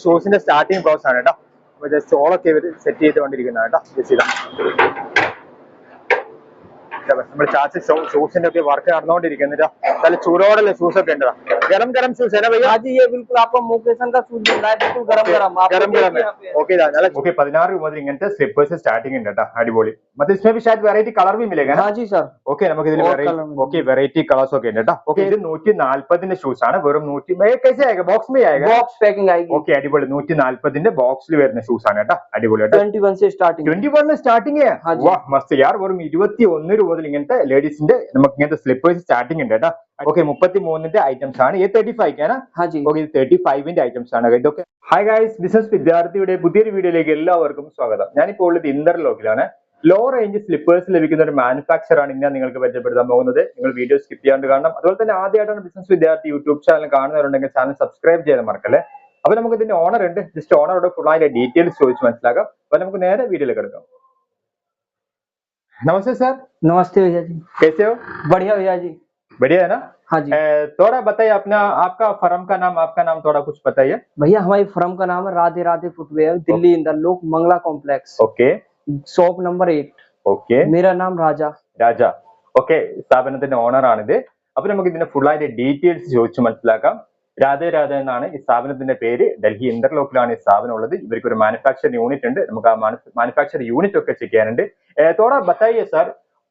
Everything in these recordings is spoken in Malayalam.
ഷൂസിന്റെ സ്റ്റാർട്ടിംഗ് ബ്ലൗസ് ആണ് കേട്ടോ. അപ്പൊ ജസ്റ്റ് ഓളൊക്കെ ഇവർ സെറ്റ് ചെയ്തുകൊണ്ടിരിക്കുന്നതാണ് കേട്ടോ. ജസ്റ്റ് ഇതാ നമ്മൾ ചാച്ച് ഷൂസിന്റെ ഒക്കെ वർക്ക് നടന്നുകൊണ്ടിരിക്കുന്നില്ല. നല്ല ചൂടോടുള്ള ഷൂസ് ഒക്കെ ഉണ്ട്. गरम गरम शूज है ना भैया? हाँ जी, ये बिल्कुल आपको मोकेशन का शूज मिल रहा है, बिल्कुल गरम गरम गरम गरम है. ओके 16 മുതൽ ഇങ്ങനത്തെ സ്ലിപ്പേഴ്സ് സ്റ്റാർട്ടിംഗ് ഉണ്ട് കേട്ടോ. അടിപൊളി. मतलब इसमें भी शायद वैरायटी कलर भी मिलेगा ना? हाँ जी सर. ഓക്കെ നമുക്ക് ഇതിൽ വെറൈറ്റി കളേഴ്സ് ഒക്കെ ഉണ്ട് കേട്ടോ. ഓക്കെ ഇത് 140ന്റെ ഷൂസ് ആണ്. വെറും 100 कैसे आएगा? बॉक्स में आएगा? बॉक्स पैकिंग आएगी. ഓക്കെ അടിപൊളി. 140ന്റെ ബോക്സിൽ വരുന്ന ഷൂസ് ആണ് കേട്ടോ. അടിപൊളി കേട്ടോ. 21 से स्टार्टिंग. 21 में स्टार्टिंग है. वाह मस्त यार. വെറും 21 രൂപ മുതൽ ഇങ്ങനത്തെ ലേഡീസിന്റെ നമുക്ക് ഇങ്ങനത്തെ സ്ലിപ്പേഴ്സ് സ്റ്റാർട്ടിംഗ് ഉണ്ട് കേട്ടോ. ഓക്കെ 33ന്റെ ഐറ്റംസ് ആണ്. ये 35 ആണ്. हाँ जी. ഓക്കെ 35ന്റെ ഐറ്റംസ് ആണ് ഇതൊക്കെ. ഹായ് ഗൈസ്, ബിസിനസ് വിദ്യാർത്ഥിയുടെ പുതിയൊരു വീഡിയോയിലേക്ക് എല്ലാവർക്കും സ്വാഗതം. ഞാനിപ്പോൾ ഉള്ളത് ഇന്റർലോക്കിലാണ്. ലോ റേഞ്ച് സ്ലിപ്പേഴ്സ് ലഭിക്കുന്ന ഒരു മാനുഫാക്ചർ ആണ് ഇന്ന് നിങ്ങൾക്ക് പരിചയപ്പെടുത്താൻ പോകുന്നത്. നിങ്ങൾ വീഡിയോ സ്കിപ്പ് ചെയ്യാണ്ട് കാണണം. അതുപോലെ തന്നെ ആദ്യമായിട്ടാണ് ബിസിനസ് വിദ്യാർത്ഥി യൂട്യൂബ് ചാനൽ കാണുന്നവരുണ്ടെങ്കിൽ ചാനൽ സബ്സ്ക്രൈബ് ചെയ്യാൻ മറക്കല്ലേ. അപ്പൊ നമുക്ക് ഇതിന്റെ ഓണർ ഉണ്ട്. ജസ്റ്റ് ഓണറോട് ഫുൾ ആയിട്ട് ഡീറ്റെയിൽസ് ചോദിച്ച് മനസ്സിലാക്കാം. അപ്പൊ നമുക്ക് നേരെ വീഡിയോയിലേക്ക് എടുക്കാം. नमस्ते सर. नमस्ते भैया जी. कैसे हो? बढ़िया भैया जी. बढ़िया है ना? हाँ जी. थोड़ा बताइए अपना, आपका फर्म का नाम, आपका नाम थोड़ा कुछ बताइए भैया. हमारी फर्म का नाम है Radhe Radhe footwear, Delhi Inderlok Mangla complex. Okay. Shop number 8. Okay. मेरा नाम राजा. രാജ. ഓക്കെ സ്ഥാപനത്തിന്റെ ഓണർ ആണിത്. അപ്പൊ നമുക്ക് ഇതിന്റെ ഫുൾ ആയിട്ട് ഡീറ്റെയിൽസ് ചോദിച്ചു മനസ്സിലാക്കാം. രാധേ രാധ എന്നാണ് ഈ സ്ഥാപനത്തിന്റെ പേര്. ഡൽഹി ഇന്റർലോക്കിലാണ് ഈ സ്ഥാപനം ഉള്ളത്. ഇവർക്ക് ഒരു മാനുഫാക്ചറിംഗ് യൂണിറ്റ് ഉണ്ട്. നമുക്ക് ആ മാനുഫാക്ചറിംഗ് യൂണിറ്റ് ഒക്കെ ചെക്ക് ചെയ്യാനുണ്ട്. थोड़ा बताइए सर,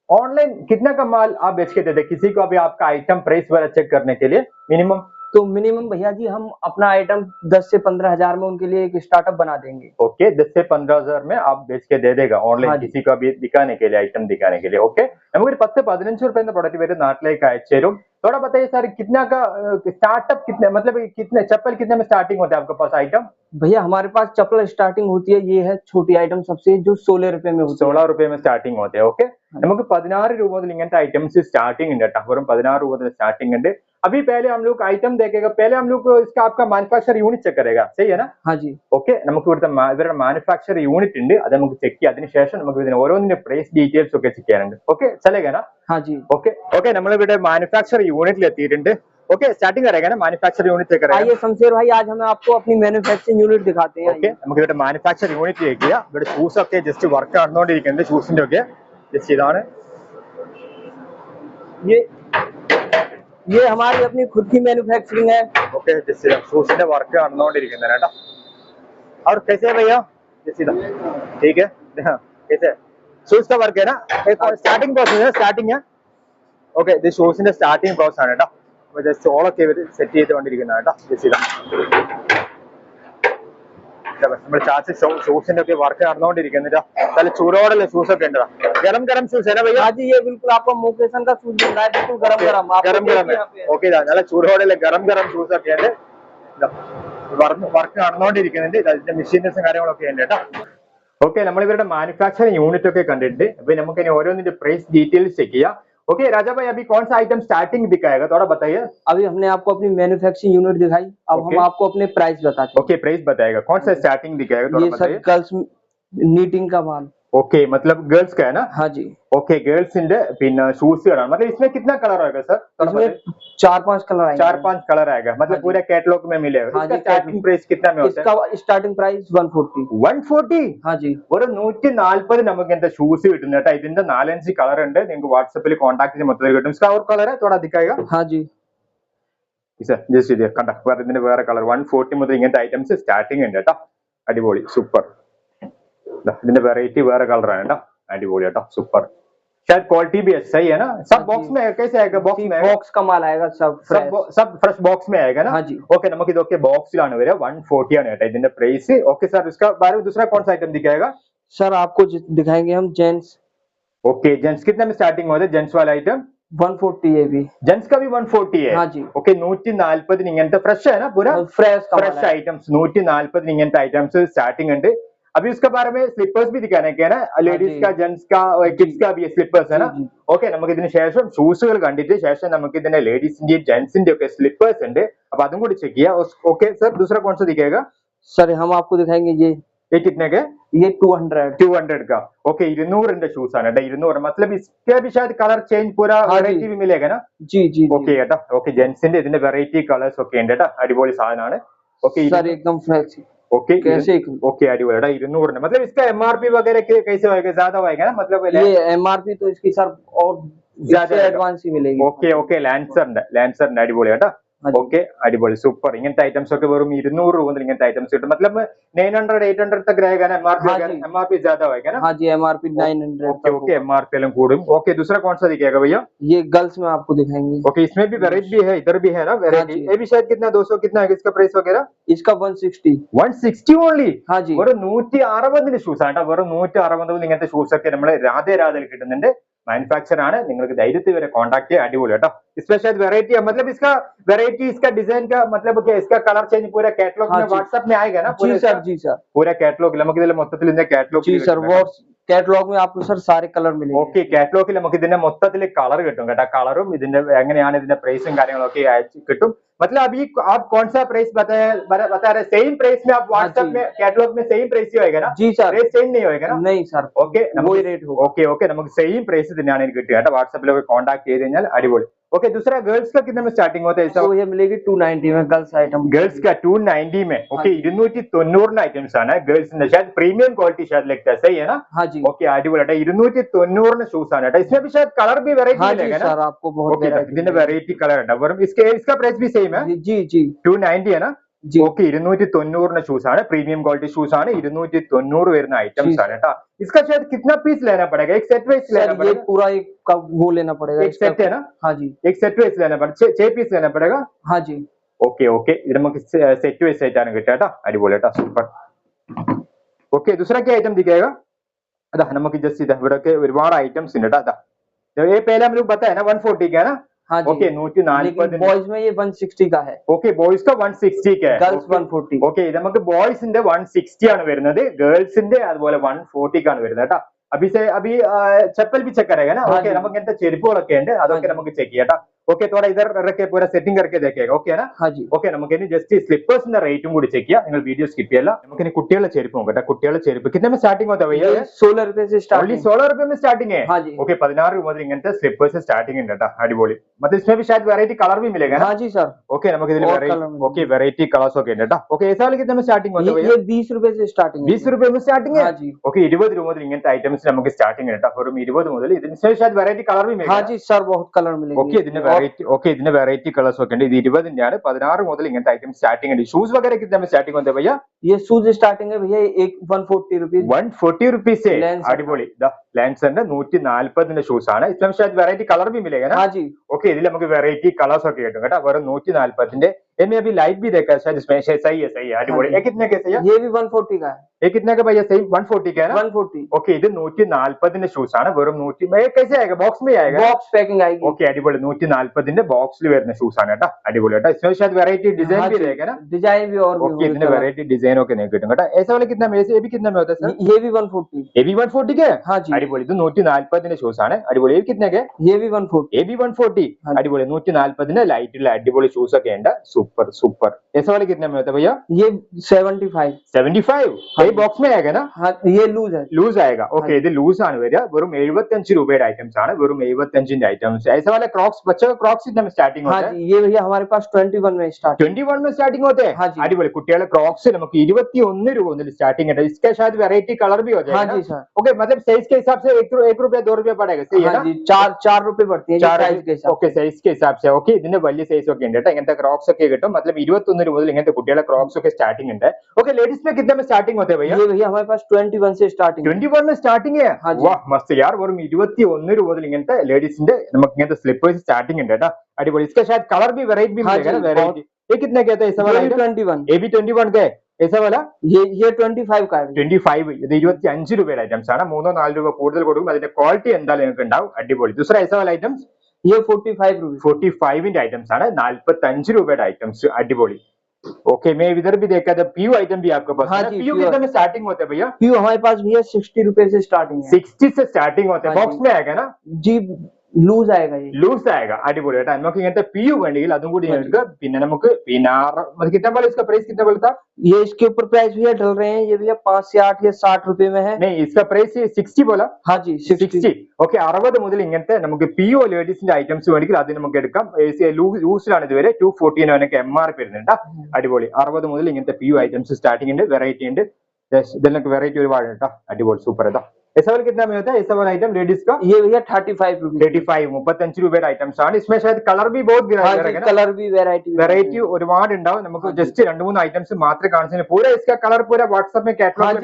ऑनलाइन कितना का माल आप बेच के देते? किसी को अभी आपका आइटम प्राइस वगैरह चेक करने के लिए मिनिमम? तो मिनिमम भैया जी हम अपना आइटम 10 से 15 हजार में उनके लिए एक स्टार्टअप बना देंगे. ओके 10 से 15 हजार में आप बेच के दे देगा ऑनलाइन. हाँ किसी को अभी दिखाने के लिए, आइटम दिखाने के लिए. ओके നമുക്ക് 10-15 रुपए प्रोडक्ट वैसे नाटलेक अयച്ചു തരും. थोड़ा बताइए सर, कितना का स्टार्टअप, कितने मतलब कितने चप्पल कितने में स्टार्टिंग होता है आपके पास आइटम? भैया हमारे पास चप्पल स्टार्टिंग होती है, ये है छोटी आइटम सबसे, जो 16 रुपए में होती है. 16 रुपए में स्टार्टिंग होते हैं. ओके നമുക്ക് 16 രൂപ മുതൽ ഇങ്ങനത്തെ ഐറ്റംസ് സ്റ്റാർട്ടിംഗ് ഉണ്ട് കേട്ടോ. വെറും 16 രൂപ മുതൽ സ്റ്റാർട്ടിംग ഉണ്ട്. अभी पहले हम लोग आइटम देखेगा, पहले हम लोग इसका आपका मैन्युफैक्चर यूनिट चेक करेगा. सही है ना? हाँ जी. ഓക്കെ നമുക്ക് ഇവിടുത്തെ ഇവരുടെ മാനുഫാക്ചർ യൂണിറ്റ് ഉണ്ട്. അത് നമുക്ക് ചെക്ക് ചെയ്യാം. അതിനുശേഷം നമുക്ക് ഇതിന് ഓരോന്നിന്റെ പ്രൈസ് ഡീറ്റെയിൽസ് ഒക്കെ ചെക്ക് ചെയ്യാനുണ്ട്. ഓക്കെ ചലേगा ना? हाँ जी. ഓക്കെ നമ്മൾ ഇവിടെ മാനുഫാക്ചർ യൂണിറ്റിൽ എത്തിയിട്ടുണ്ട്. ओके स्टार्टिंग करेगा ना मैन्युफैक्चर यूनिट से करेगा. आइए शमशेर भाई, आज हम आपको अपनी मैन्युफैक्चरिंग यूनिट दिखाते हैं. ഓക്കെ നമുക്ക് ഇവിടെ മാനുഫാക്ചർ യൂണിറ്റിലേക്ക് ചെയ്യാം. ഇവിടെ ഷൂസ് ഒക്കെ ജസ്റ്റ് വർക്ക് നടന്നുകൊണ്ടിരിക്കുന്നുണ്ട്. ഷൂസിന്റെ ഒക്കെ ജസ്റ്റ് ഇതാണ്. ये हमारी अपनी खुद की मैन्युफैक्चरिंग है. ओके जस्ट ഷൂസിന്റെ വർക്ക് നടന്നുകൊണ്ടിരിക്കുന്നത് കേട്ടോ. और कैसे है भैया? जस्ट इधर ठीक है. कैसे शूज का वर्क है ना? स्टार्टिंग प्रोसेस है, स्टार्टिंग है. ഓക്കെ ഇത് ഷൂസിന്റെ സ്റ്റാർട്ടിംഗ് പ്രോസസ് ആണ് കേട്ടോ. അപ്പൊ ജസ്റ്റ് ഓളൊക്കെ ഇവർ സെറ്റ് ചെയ്തുകൊണ്ടിരിക്കുന്നതാണ് കേട്ടോ. ജസ്റ്റ് ഇതാ നമ്മൾ ചാച്ച് ഷൂസിന്റെ ഒക്കെ വർക്ക് നടന്നുകൊണ്ടിരിക്കുന്നില്ല. നല്ല ചൂടോടുള്ള ഷൂസ് ഒക്കെ ഉണ്ട്. गरम गरम शूज है ना भैया? हाँ जी, ये बिल्कुल आपको मोकेशन का शूज मिल रहा है, बिल्कुल गरम गरम. गरम गरम है. ഓക്കെ നല്ല ചൂടോടുള്ള गरम गरम ഷൂസ് ഒക്കെ ഉണ്ട്. വർക്ക് നടന്നുകൊണ്ടിരിക്കുന്നുണ്ട്. അതിന്റെ മെഷീൻസും കാര്യങ്ങളൊക്കെ ഉണ്ട് കേട്ടോ. ഓക്കെ നമ്മൾ ഇവരുടെ മാനുഫാക്ചറിംഗ് യൂണിറ്റ് ഒക്കെ കണ്ടിട്ടുണ്ട്. അപ്പൊ നമുക്ക് ഇനി ഓരോന്നിന്റെ പ്രൈസ് ഡീറ്റെയിൽസ് ചെക്ക് ചെയ്യാം. ओके राजा भाई, अभी कौन सा आइटम स्टार्टिंग दिखाएगा थोड़ा बताइए. अभी हमने आपको अपनी मैन्युफैक्चरिंग यूनिट दिखाई, अब हम आपको अपने प्राइस बताते हैं. ओके प्राइस बताएगा. कौन सा स्टार्टिंग दिखाएगा थोड़ा बताइए. ये सब गर्ल्स नीटिंग का माल. ओके मतलब गर्ल्स का है ना? हाँ जी. ओके गर्ल्स इंडे पिन शूज का मतलब इसमें कितना कलर आएगा सर? इसमें 4-5 कलर आएंगे. 4-5 कलर आएगा मतलब पूरा कैटलॉग में मिलेगा. हाँ इसका स्टार्टिंग प्राइस कितना में होता है? इसका स्टार्टिंग प्राइस 140. 140? हाँ जी. ഒരു 140 നമുക്ക് എന്താ ഷൂസ് കിട്ടുന്നത് കേട്ടോ. ഇതിന്റെ 4-5 കളർ ഉണ്ട്. നിങ്ങൾക്ക് വാട്സാപ്പിൽ കോൺടാക്ട് ചെയ്ത് മൊത്തത്തിൽ കിട്ടും. इसका और कलर है थोड़ा दिखाएगा. हाँ जी. ജസ്റ്റ് ഇത് കണ്ട ഇതിന്റെ വേറെ കളർ 140 മുതൽ ഇങ്ങനത്തെ ഐറ്റംസ് സ്റ്റാർട്ടിംഗ് ഉണ്ട് കേട്ടോ. അടിപൊളി സൂപ്പർ. ഇതിന്റെ വെറൈറ്റി വേറെ കളറാണ് കേട്ടോ. अड़ीबोली बेटा सुपर. शायद क्वालिटी भी सही है ना? सब बॉक्स में कैसे आएगा? बॉक्स में बॉक्स का माल आएगा. सब फ्रेश बॉक्स में आएगा ना? हाँ जी. ओके നമുക്ക് ഇതൊക്കെ ബോക്സിലാണ് വരിക. 140 ആണ് കേട്ടോ ഇതിന്റെ പ്രൈസ്. ओके सर इसका बारे में दूसरा कौन सा आइटम दिखाएगा? सर आपको दिखाएंगे हम जेंट्स. ओके जेंट्स कितने में स्टार्टिंग होता है जेंट्स वाला आइटम? 140 है भी. जेंट्स का भी 140 है. हाँ जी. ओके 140 इങ്ങനത്തെ ഫ്രഷ് है ना पूरा? फ्रेश आइटम्स 140 ഇങ്ങനത്തെ ഐറ്റംസ് സ്റ്റാർട്ടിംഗ് ഉണ്ട്. अभी उसके बारे में स्लीपर्स भी दिखाने के ना, लेडीज का, जेंट्स का और किड्स का भी स्लीपर्स है ना. ഓക്കെ നമുക്ക് ഇതിന് ശേഷം ഷൂസുകൾ കണ്ടിട്ട് ശേഷം നമുക്ക് ഇതിന്റെ ലേഡീസിന്റെയും ജെന്റ്സിന്റെ ഒക്കെ സ്ലിപ്പേഴ്സ് ഉണ്ട്. അപ്പൊ അതും കൂടി ചെക്ക് ചെയ്യാം. ഓക്കെ सर दूसरा कौन सा दिखेगा? सर हम आपको दिखाएंगे ये कितने के? ये 200 का. ओके 200 शूज ആണ് കേട്ടോ. 200 मतलब इसके भी शायद कलर चेंज पूरा वेराइटी भी मिलेगा ना? जी जी. ഓക്കെ കേട്ടോ. ഓക്കെ ജെന്റ്സിന്റെ ഇതിന്റെ വെറൈറ്റി കളേഴ്സ് ഒക്കെ ഉണ്ട് കേട്ടോ. അടിപൊളി സാധനമാണ്. ഓക്കെ सर एकदम फ्रेश. ओके कैसे ओके अടിപൊളി एटा 200 मतलब इसका एमआरपी वगैरह कैसे होएगा, ज्यादा होएगा ना मतलब ये एमआरपी तो इसकी सर और ज्यादा इससे एडवांस ही मिलेगी। ഓക്കെ ഓക്കെ ലാൻസറിന്റെ അടിപൊളി കേട്ടോ हाँ जी ഓക്കെ അടിപൊളി സൂപ്പർ ഇങ്ങനത്തെ ഐറ്റംസ് ഒക്കെ വെറും 200 രൂപ മുതൽ ഇങ്ങനത്തെ ഐറ്റംസ് കിട്ടും मतलब 900 800 तक रहेगा ना एमआरपी हाँ अगर जी एमआरपी ज्यादा होएगा ना हाँ जी एमआरपी 900 ओके तक ओके होगा। एमआरपी एलम കൂടും ओके दूसरा कौन सा दिखेगा भैया ये गर्ल्स में आपको दिखाएंगे। ओके इसमें भी वेराइटी भी है, इधर भी है ना हाँ वेराइटी, जी ये भी शायद कितना 200 कितना है इसका प्राइस वगैरह इसका 160। 160 ഓൺലി हाँ जी വെറും 160 ഷൂസ് ആണ് കേട്ടോ, വെറും 160 ഇങ്ങനത്തെ ഷൂസ് ഒക്കെ നമ്മൾ രാധയിൽ കിട്ടുന്നുണ്ട്, മാനുഫാക്ചർ ആണ്, നിങ്ങൾക്ക് ധൈര്യത്തിൽ വരെ കോൺടാക്ട് ചെയ്യാം, അടിപൊളി കേട്ടോ। इसमें शायद वेराइटी है मतलब इसका वेराइटी इसका डिजाइन का मतलब क्या इसका कलर चेंज पूरा कैटलॉग हाँ में जी व्हाट्सएप में आएगा ना जी सर जी सर पूरा कैटलॉग നമുക്ക് ഇതിൽ മൊത്തത്തിൽ ഇതിന്റെ कैटलॉग जी सर वो कैटलॉग में आपको सर सारे कलर मिलेंगे। ഓക്കെ കാറ്റലോഗിൽ നമുക്ക് ഇതിന്റെ മൊത്തത്തിൽ കളർ കിട്ടും കേട്ടോ, കളറും ഇതിന്റെ എങ്ങനെയാണ് ഇതിന്റെ പ്രൈസും കാര്യങ്ങളൊക്കെ അയച്ച് കിട്ടും। मतलब अभी आप कौन सा प्राइस बता रहे, सेम प्राइस में आप व्हाट्सएप में कैटलॉग में सेम प्राइस ही होएगा ना जी सर रेट सेम नहीं होएगा ना नहीं सर ഓക്കെ वही रेट होगा। ഓക്കെ ഓക്കെ നമുക്ക് സെയിം പ്രൈസ് തന്നെയാണ് എനിക്ക് കിട്ടുക കേട്ടോ, വാട്സാപ്പിലൊക്കെ കോൺടാക്ട് ചെയ്ത് കഴിഞ്ഞാൽ അടിപൊളി। ओके दूसरा गर्ल्स का कितने में स्टार्टिंग होता है ऐसा? तो ये मिलेगी 290 में गर्ल्स आइटम। गर्ल्स का 290 में ओके 290 आइटम्स ആണ് ഗേൾസിന്റെ, शायद प्रीमियम क्वालिटी शायद लगता है, सही है ना? हाँ जी ओके अടിപൊളി है 290 ഷൂസ് ആണ് കേട്ടോ, इसमें भी शायद कलर भी वैरायटी हाँ जी मिलेगा ना? सर आपको बहुत ओके वैरायटी ഇതിന്റെ വെറൈറ്റി കളർ ഉണ്ട്, വെറും इसका प्राइस भी सेम है जी जी 290 है ना? जी ओके 290 ഷൂസ് ആണ്, പ്രീമിയം क्वालिटी ഷൂസ് ആണ്, 290 വരുന്ന ഐറ്റംസ് ആണ് കേട്ടോ। इसका शायद कितना पीस लेना पड़ेगा, एक सेट वाइज लेना सर ये पड़ेगा? पूरा एक का वो लेना पड़ेगा एक सेट है ना? हाँ जी एक सेट वाइज लेना पड़ेगा, 6 पीस लेना पड़ेगा? हाँ जी ഓക്കെ ഓക്കെ ഇത് നമുക്ക് സെറ്റ് വൈസ് ആയിട്ടാണ് കിട്ടുക കേട്ടോ, അടിപൊളി കേട്ടോ സൂപ്പർ। ഓക്കെ दूसरा क्या आइटम दिखेगा, അതാ നമുക്ക് ജസ്റ്റ് ഇതാ ഇവിടെയൊക്കെ ഒരുപാട് ഐറ്റംസ് ഉണ്ട് കേട്ടോ, അതാ ये पहले हम लोग बताया ना 140 का है ना? हाँ जी ओके 140 बॉयज में ये 160 का है, ഓക്കെ ബോയ്സ് का 160 का है, गर्ल्स 140। ഓക്കെ ഇത് നമുക്ക് ബോയ്സിന്റെ 160 ആണ് വരുന്നത്, ഗേൾസിന്റെ അതുപോലെ 140 ആണ് വരുന്നത് കേട്ടോ। अभी चप्पल भी चेक करेगा ना? हाँ ओके जी നമുക്ക് ഇങ്ങനത്തെ ചെരുപ്പുകളൊക്കെ ഉണ്ട്, അതൊക്കെ हाँ जी നമുക്ക് ചെക്ക് ചെയ്യാം കേട്ടോ। ओके थोड़ा इधर रख के पूरा सेटिंग करके देखेगा, ओके है ना? हाँ जी ഓക്കെ നമുക്ക് ഇനി ജസ്റ്റ് സ്ലിപ്പേഴ്സിന്റെ റേറ്റും കൂടി ചെക്ക് ചെയ്യാം, നിങ്ങൾ വീഡിയോ സ്കിപ്പ് ചെയ്യല്ല। നമുക്ക് ഇനി കുട്ടികളുടെ ചെരുപ്പ് നോക്കട്ടെ, കുട്ടികളുടെ ചെരുപ്പ് कितने में स्टार्टिंग होता है भैया? ये 16 रुपए से ओनली स्टार्टिंग। 16 रुपए में स्टार्टिंग है? हाँ जी ओके 16 രൂപ മുതൽ ഇങ്ങനത്തെ സ്ലിപ്പേഴ്സ് സ്റ്റാർട്ടിംഗ് ഉണ്ട് കേട്ടോ, അടിപൊളി। मतलब इसमें भी शायद वैरायटी कलर भी मिलेगा ना? हाँ जी सर ओके നമുക്ക് ഇതിൽ और कलर ओके वैरायटी कलर्स ഒക്കെ ഉണ്ട് കേട്ടോ। ओके ऐसा वाले कितने में स्टार्टिंग होता है भैया? ये 20 रुपए से स्टार्टिंग है। 20 रुपए में स्टार्टिंग है? हाँ जी ओके 20 രൂപ മുതൽ ഇങ്ങനത്തെ ഐറ്റംസ് നമുക്ക് സ്റ്റാർട്ടിംഗ് ഉണ്ട് കേട്ടോ, വെറും 20 മുതൽ। ഇതിന് शायद वैरायटी कलर भी मिलेगा? हाँ जी सर बहुत कलर मिलेंगे। ओके ഇതിന്റെ വെറൈറ്റി കളേഴ്സ് ഒക്കെ ഉണ്ട്, ഇത് 20 ആണ്, 16 മുതൽ ഇങ്ങനത്തെ ഐറ്റംസ് സ്റ്റാർട്ടിംഗ് ഉണ്ട്। ഷൂസ് वगैरह कितने में स्टार्टिंग होते हैं भैया? ये शूज स्टार्टिंग है भैया एक 140 रुपीज 140 रुपीस से Lancer അടിപൊളി ലാൻസറിന്റെ 140 ഷൂസ് ആണ്, इसमें शायद वैरायटी कलर भी मिलेगा ना? हाँ जी ओके ഇതിൽ നമുക്ക് വെറൈറ്റി കളേഴ്സ് ഒക്കെ കിട്ടും കേട്ടോ, വെറും 140 इनमें अभी लाइट भी देखा है शायद, इसमें सही है अടിപൊളി। ये कितने का है? ये भी 140 का है। ये कितने का भैया? सही 140 का है ना? 140 ओके ഇത് 140 ഷൂസ് ആണ്, വെറും 100 कैसे आएगा, बॉक्स में आएगा? बॉक्स पैकिंग आएगी। ओके अടിപൊളി 140 ബോക്സിൽ വരുന്ന ഷൂസ് ആണ് കേട്ടോ, അടിപൊളി കേട്ടോ। इसमें शायद वैरायटी डिजाइन हाँ भी जी रहेगा ना? डिजाइन भी और भी ओके होंगे ഇതിന്റെ कलर। वैरायटी डिजाइन ഒക്കെ നിങ്ങൾക്ക് കിട്ടും കേട്ടോ। ऐसा वाला कितना में ये भी कितना में होता है सर? ये भी 140। ये भी 140 के? हाँ जी അടിപൊളി ഇത് 140 ഷൂസ് ആണ്, അടിപൊളി। ये कितने के? ये भी 140। ये भी 140 हाँ जी അടിപൊളി 140 ലൈറ്റുള്ള അടിപൊളി ഷൂസ് ഒക്കെ ഉണ്ട്, സൂപ്പർ സൂപ്പർ। ऐसा वाला कितने में होता है भैया? ये 75। 75 हाँ ये जी बॉक्स में आएगा ना? हाँ ये लूज है। ലൂസ് ആയേगा ഓക്കെ हाँ ഇത് ലൂസ് ആണ് വരിക, വെറും 75 രൂപയുടെ ഐറ്റംസ് ആണ്, വെറും 75 ഐറ്റംസ്। ऐसा वाला क्रॉक्स बच्चों का क्रॉक्स कितने में स्टार्टिंग हाँ होता है? जी ये भैया हमारे पास 21 में स्टार्ट। 21 में स्टार्टिंग होते हैं? हाँ जी अടിപൊളി കുട്ടികളുടെ ക്രോക്സ് നമുക്ക് 21 രൂപ മുതൽ स्टार्टिंग है, इसका शायद वैरायटी कलर भी हो जाएगा हाँ ना? जी सर ओके मतलब साइज के हिसाब से 1 रुपया 2 रुपया पड़ेगा, सही है हाँ ना? जी 4 रुपए पड़ती है साइज के हिसाब ഓക്കെ സൈസ് के हिसाब से ഓക്കെ ഇതിന്റെ വലിയ സൈസ് ഒക്കെ ഉണ്ട് കേട്ടോ, ഇങ്ങനത്തെ ക്രോക്സ് ഒക്കെ കിട്ടും। मतलब 21 രൂപ മുതൽ ഇങ്ങനത്തെ കുട്ടികളുടെ ക്രോക്സ് ഒക്കെ സ്റ്റാർട്ടിംഗ് ഉണ്ട്। ഓക്കെ लेडीज में कितने में स्टार्टिंग होते हैं भैया? ये भैया हमारे पास 21 से स्टार्टिंग। 21 में स्टार्टिंग है? हाँ जी वाह मस्त यार, വെറും 21 രൂപ മുതൽ ഇങ്ങനത്തെ ലേഡീസിന്റെ നമുക്ക് ഇങ്ങനത്തെ സ്ലിപ്പേഴ്സ് സ്റ്റാർട്ടിംഗ് ഉണ്ട് കേട്ടോ, അടിപൊളി। इसका शायद कलर भी वैरायटी भी हाँ मिलेगा ना? जी वैरायटी ये कितने का है ऐसा वाला? ये भी 21। ये भी 21 का है ऐसा वाला? ये 25 का है भैया। 25 ഇത് 25 രൂപയുടെ ഐറ്റംസ് ആണ്, 3-4 രൂപ കൂടുതൽ കൊടുക്കും, അതിന്റെ ക്വാളിറ്റി എന്തായാലും നിങ്ങൾക്ക് ഉണ്ടാവും, അടിപൊളി। दूसरा ऐसा वाला ഐറ്റംസ് ये 45 रुपीज 45 ഐറ്റംസ് ആണ്, 45 രൂപയുടെ ഐറ്റംസ്, അടിപൊളി। ओके मैं इधर भी देखा था पीयू आइटम भी आपके पास हाँ है? जी, पीयू PU कितने में स्टार्टिंग होते हैं भैया? पीयू हमारे पास भैया 60 रुपए से स्टार्टिंग है। 60 से स्टार्टिंग होते हैं, हाँ बॉक्स जी में आएगा ना? जी लूज आएगा ये। ലൂസ് ആയേഗ അടിപൊളി കേട്ടോ നമുക്ക് ഇങ്ങനത്തെ PU വേണ്ടെങ്കിൽ അതും കൂടി എടുക്കുക പിന്നെ നമുക്ക് പിന്നെ कितना बोले इसका प्राइस कितना बोलता ये इसके ऊपर प्राइस भैया डल रहे हैं, ये भैया 5 से 8 या 60 रुपए में है। नहीं इसका प्राइस 60 बोला हाँ जी 60 ഓക്കെ 60 മുതൽ ഇങ്ങനത്തെ നമുക്ക് PU ലേഡീസിന്റെ ഐറ്റംസ് വേണമെങ്കിൽ അത് നമുക്ക് എടുക്കാം ലൂസിലാണ് ഇതുവരെ 214 അവനൊക്കെ MRP വരുന്നുണ്ട് അടിപൊളി 60 മുതൽ ഇങ്ങനത്തെ PU ഐറ്റംസ് സ്റ്റാർട്ടിംഗ് ഉണ്ട് വെറൈറ്റി ഉണ്ട് ഇതിലൊക്കെ വെറൈറ്റി ഒരുപാട് കേട്ടോ അടിപൊളി സൂപ്പർ ഇതാ ऐसा वाला कितना में होता है ऐसा वाला आइटम लेडीज का ये भैया 35 रुपए 35 35 രൂപയുടെ ഐറ്റംസ് ആണ് इसमें शायद कलर भी बहुत कलर भी വെറൈറ്റി ഒരുപാട് ഉണ്ടാവും നമുക്ക് ജസ്റ്റ് 2-3 ഐറ്റംസ് മാത്രമേ കാണിച്ചു पूरा इसका कलर पूरा WhatsApp में कैटलॉग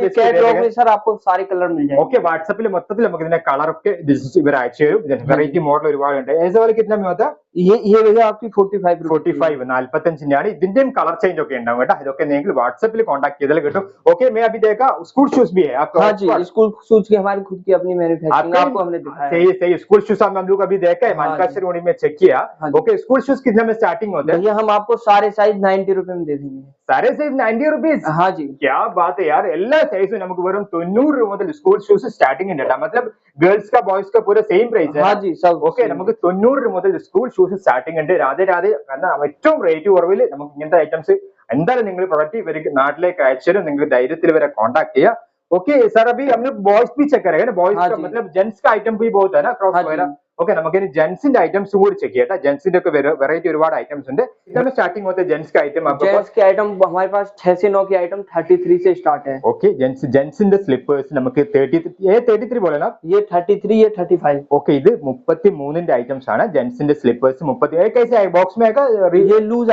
में सर आपको सारे कलर मिल जाएंगे ओके WhatsApp മൊത്തത്തിൽ നമുക്ക് ഇതിന്റെ കളർ ഒക്കെ ഇവർ അയച്ചു തരും വെറൈറ്റി മോഡൽ ഒരുപാടുണ്ട് ऐसा वाला कितना में होता है ये भैया आपकी 45 45 ആണ് ഇതിന്റെയും കളർ ചേഞ്ച് ഒക്കെ ഉണ്ടാവും കേട്ടോ ഇതൊക്കെ നിങ്ങൾ വാട്സാപ്പിൽ കോൺടാക്ട് ചെയ്താൽ കിട്ടും ഓക്കെ मैं अभी देखा स्कूल शूज भी है आपका हाँ जी स्कूल शूज की हमारी खुद की अपनी मैन्युफैक्चरिंग आपको हमने दिखाया सही स्कूल शूज हम लोग अभी देखा है मैन्युफैक्चरिंग यूनिट में चेक किया ओके स्कूल शूज कितने में स्टार्टिंग होते हैं भैया हम आपको सारे साइज 90 रुपए में दे देंगे सारे साइज 90 रुपीज हाँ जी क्या बात है यार എല്ലാ സൈസും നമുക്ക് വെറും 90 രൂപ മുതൽ സ്കൂൾ ഷൂസ് സ്റ്റാർട്ടിംഗ് ഉണ്ട് मतलब गर्ल्स का बॉयज का पूरा सेम प्राइस है हाँ जी सब ഓക്കെ നമുക്ക് 90 രൂപ മുതൽ സ്കൂൾ ഷൂസ് സ്റ്റാർട്ടിംഗ് ഉണ്ട് രാധേ കാരണം ഏറ്റവും റേറ്റ് കുറവിൽ നമുക്ക് ഇങ്ങനത്തെ ഐറ്റംസ് എന്തായാലും നിങ്ങൾ പ്രൊഡക്റ്റ് ഇവർക്ക് നാട്ടിലേക്ക് അയച്ചാലും നിങ്ങൾ ധൈര്യത്തിൽ ഇവരെ കോൺടാക്ട് ചെയ്യുക ओके सर अभी हम लोग बॉयज भी चेक करेंगे ना बॉयज का मतलब जेंट्स का आइटम भी बहुत है ना क्रॉस वगैरह ओके നമുക്ക് ഇനി ജെന്റ്സിന്റെ ഐറ്റംസ് കൂടി ചെക്ക് ചെയ്യാം ജെന്റ്സിന്റെ ഒക്കെ വെറൈറ്റി ഒരുപാട് ഐറ്റംസ് ഉണ്ട് ഇതാണ് സ്റ്റാർട്ടിംग होते जेंट्स का आइटम आपके जेंट्स के आइटम हमारे पास 6 से 9 के आइटम 33 से स्टार्ट है ओके जेंट्सिന്റെ സ്ലിപ്പേഴ്സ് നമുക്ക് 33 बोले ना ये 33 ये 35 ओके ഇത് 33 ന്റെ ഐറ്റംസ് ആണ് ജെന്റ്സിന്റെ സ്ലിപ്പേഴ്സ് 30 कैसे आएगा बॉक्स में आएगा ये लूज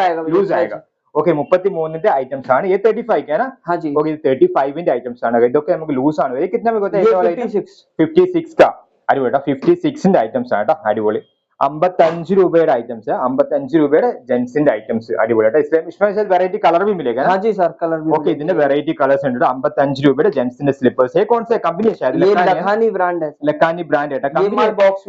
आएगा ओके 33 ഐറ്റംസ് ആണ് ये 35 है ना हाँ जी ओके 35 ന്റെ ഐറ്റംസ് ആണ് ഇതൊക്കെ നമുക്ക് ലൂസ് ആണ് ये कितना में होता है ये 56 का അടിപൊളി 56 ന്റെ ഐറ്റംസ് ആണ് അടിപൊളി 55 രൂപയുടെ ഐറ്റംസ് 55 രൂപയുടെ ജെന്റ്സിന്റെ ഐറ്റംസ് അടിപൊളി इसमें वेराइटी कलर भी मिलेगा हाँ जी सर कलर भी ओके ഇതിന്റെ വെറൈറ്റി കളേഴ്സ് ഉണ്ട് 55 രൂപയുടെ ജെന്റ്സിന്റെ സ്ലിപ്പേഴ്സ് ये कौन सा कंपनी है शायद ये लखानी ब्रांड है लखानी ब्रांड है ये हमारे बॉक्स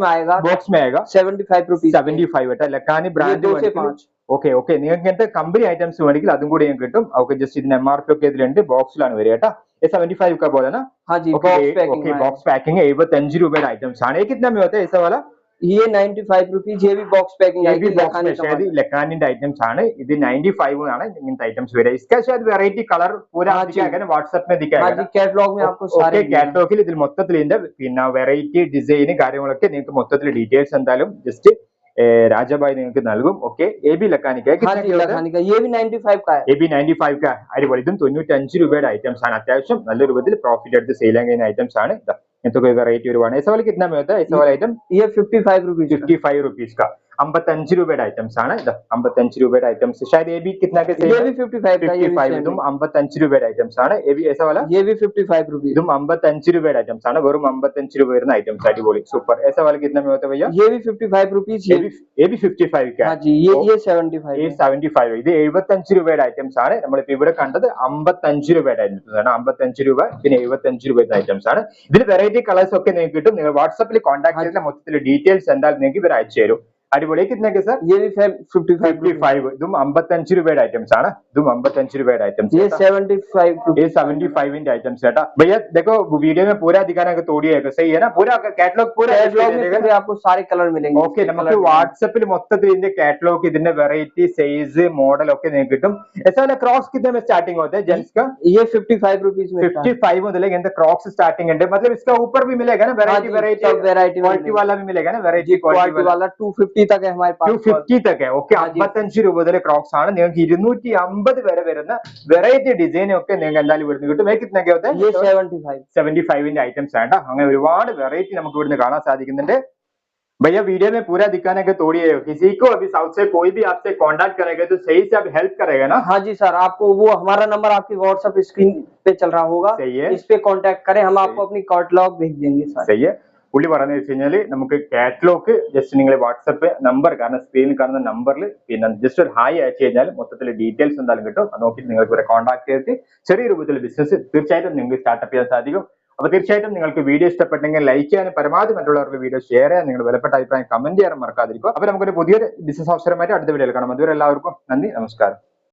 में आएगा 75 रुपीस 75 है लखानी ब्रांड 2 से 5 ഓക്കെ ഓക്കെ നിങ്ങൾക്ക് ഇങ്ങനത്തെ കമ്പനി ഐറ്റംസ് വേണമെങ്കിൽ അതും കൂടി നിങ്ങൾക്ക് കിട്ടും ഓക്കെ ജസ്റ്റ് ഇതിന്റെ MRP ഒക്കെ ഇതിലുണ്ട് ബോക്സിലാണ് വരിക കേട്ടോ ये 75 का बोला ना हाँ जी ओके ओके बॉक्स पैकिंग है 75 रुपए ഐറ്റംസ് ആണ് ये कितना में होता है ऐसा वाला ये 95 रुपीस ये भी बॉक्स पैकिंग आएगी लखानी ഐറ്റംസ് ആണ് ഇത് 95 ആണ് ഇങ്ങനത്തെ ഐറ്റംസ് വരിക इसका शायद वैरायटी कलर पूरा दिखाएगा ना WhatsApp में दिखाएगा हाँ जी कैटलॉग में आपको सारे കാറ്റലോഗിൽ ഇതിൽ മൊത്തത്തിൽ ഇതിന്റെ പിന്നെ വെറൈറ്റി ഡിസൈൻ കാര്യങ്ങളൊക്കെ നിങ്ങൾക്ക് മൊത്തത്തിൽ ഡീറ്റെയിൽസ് എന്തായാലും ജസ്റ്റ് രാജാഭായി നിങ്ങൾക്ക് നൽകും ഓക്കെ എ ബി ലക്കാനിക്ക ये भी 95 का है എ ബി 95 का അടിപൊളി ഇതും 95 രൂപയുടെ ഐറ്റംസ് ആണ് അത്യാവശ്യം നല്ല രൂപത്തിൽ പ്രോഫിറ്റ് എടുത്ത് സെയിൽ ചെയ്യാൻ കഴിയുന്ന ഐറ്റംസ് ആണ് इनका वेराइटी ഒരുപാട് ऐसा वाला कितना में होता है ऐसा वाला आइटम ये 55 रुपीस का 55 രൂപയുടെ ഐറ്റംസ് ആണ് ഇത് 55 രൂപയുടെ ഐറ്റംസ് शायद ये भी कितना के ये भी 55 का 55 ഇതും 55 രൂപയുടെ ഐറ്റംസ് ആണ് ये भी ऐसा वाला ये भी 55 रुपीस ഇതും 55 രൂപയുടെ ഐറ്റംസ് ആണ് വെറും 55 രൂപ വരുന്ന ഐറ്റംസ് അടിപൊളി സൂപ്പർ ऐसा वाला कितना में होता है भैया ये भी 55 रुपीस ये भी 55 का हां जी ये 75 ये 75 ഇത് 75 രൂപയുടെ ഐറ്റംസ് ആണ് നമ്മൾ ഇപ്പോൾ ഇവിടെ കണ്ടത് 55 രൂപയുടെ ഐറ്റംസ് ആണ് 55 രൂപ പിന്നെ 75 രൂപയുടെ ഐറ്റംസ് ആണ് ഇതിൽ വെറൈറ്റി കളേഴ്സ് ഒക്കെ നിങ്ങൾക്ക് കിട്ടും നിങ്ങൾ വാട്സാപ്പിൽ കോൺടാക്ട് ചെയ്താൽ മൊത്തത്തിൽ ഡീറ്റെയിൽസ് എന്തായാലും നിങ്ങൾക്ക് ഇവർ അയച്ചു തരും അടിപൊളി कितने के सर ये भी 55 ഇതും 55 രൂപയുടെ ഐറ്റംസ് ആണ് ഇതും 55 രൂപയുടെ ഐറ്റംസ് ये 75 ये 75 इन आइटम्स है भैया देखो वीडियो में पूरा दिखाना का तोड़ी है सही है ना पूरा कैटलॉग में आपको सारे कलर मिलेंगे ഓക്കെ നമുക്ക് വാട്സാപ്പിൽ മൊത്തത്തിൽ ഇതിന്റെ കാറ്റലോഗ് ഇതിന്റെ വെറൈറ്റി സൈസ് मॉडल ഒക്കെ നിങ്ങൾക്ക് കിട്ടും ऐसा वाला क्रॉक्स कितने में स्टार्टिंग होता है जेंट्स का ये 55 रुपीस में 55 मुതൽ इनका क्रॉक्स स्टार्टिंग है मतलब इसका ऊपर भी मिलेगा ना वेराइटी क्वालिटी वाला भी मिलेगा ना वेराइटी क्वालिटी वाला 250 तक है हमारे पास 250 तक है ओके 55 രൂപ മുതൽ ക്രോക്സ് ആണ് നിങ്ങൾക്ക് 250 വരെ വരുന്ന വെറൈറ്റി ഡിസൈൻ ഒക്കെ നിങ്ങൾക്ക് എന്തായാലും ഇവിടുന്ന് കിട്ടും कितना क्या होता है ये 75 ന്റെ ഐറ്റംസ് ആണ് അങ്ങനെ ഒരുപാട് വെറൈറ്റി നമുക്ക് ഇവിടുന്ന് കാണാൻ സാധിക്കുന്നുണ്ട് भैया वीडियो में पूरा दिखाने के तोड़ी है किसी को अभी साउथ से कोई भी आपसे कांटेक्ट करेगा तो सही से आप हेल्प करेगा ना हाँ जी सर आपको वो हमारा नंबर आपकी व्हाट्सएप स्क्रीन पे चल रहा होगा सही है इस पे कांटेक्ट करें हम आपको अपनी कैटलॉग भेज देंगे सर सही है പുള്ളി പറഞ്ഞു വെച്ച് കഴിഞ്ഞാല് നമുക്ക് കാറ്റലോഗ് ജസ്റ്റ് നിങ്ങൾ വാട്സപ്പ് നമ്പർ കാരണം സ്ക്രീനിൽ കാണുന്ന നമ്പറിൽ പിന്നെ ജസ്റ്റ് ഒരു ഹായ് അയച്ചു കഴിഞ്ഞാൽ മൊത്തത്തിൽ ഡീറ്റെയിൽസ് എന്തായാലും കിട്ടും അത് നോക്കിയിട്ട് നിങ്ങൾക്ക് ഇവരെ കോൺടാക്ട് ചെയ്തിട്ട് ചെറിയ രൂപത്തിൽ ബിസിനസ് തീർച്ചയായിട്ടും നിങ്ങൾക്ക് സ്റ്റാർട്ടപ്പ് ചെയ്യാൻ സാധിക്കും അപ്പോൾ തീർച്ചയായിട്ടും നിങ്ങൾക്ക് വീഡിയോ ഇഷ്ടപ്പെട്ടെങ്കിൽ ലൈക്ക് ചെയ്യാനും പരമാവധി മറ്റുള്ളവർക്ക് വീഡിയോ ഷെയർ ചെയ്യാൻ നിങ്ങളുടെ വിലപ്പെട്ട അഭിപ്രായം കമന്റ് ചെയ്യാനും മറക്കാതിരിക്കും അപ്പോൾ നമുക്കൊരു പുതിയൊരു ബിസിനസ് അവസരമായിട്ട് അടുത്ത വീഡിയോയിൽ കാണാം അതുവരെ എല്ലാവർക്കും നന്ദി നമസ്കാരം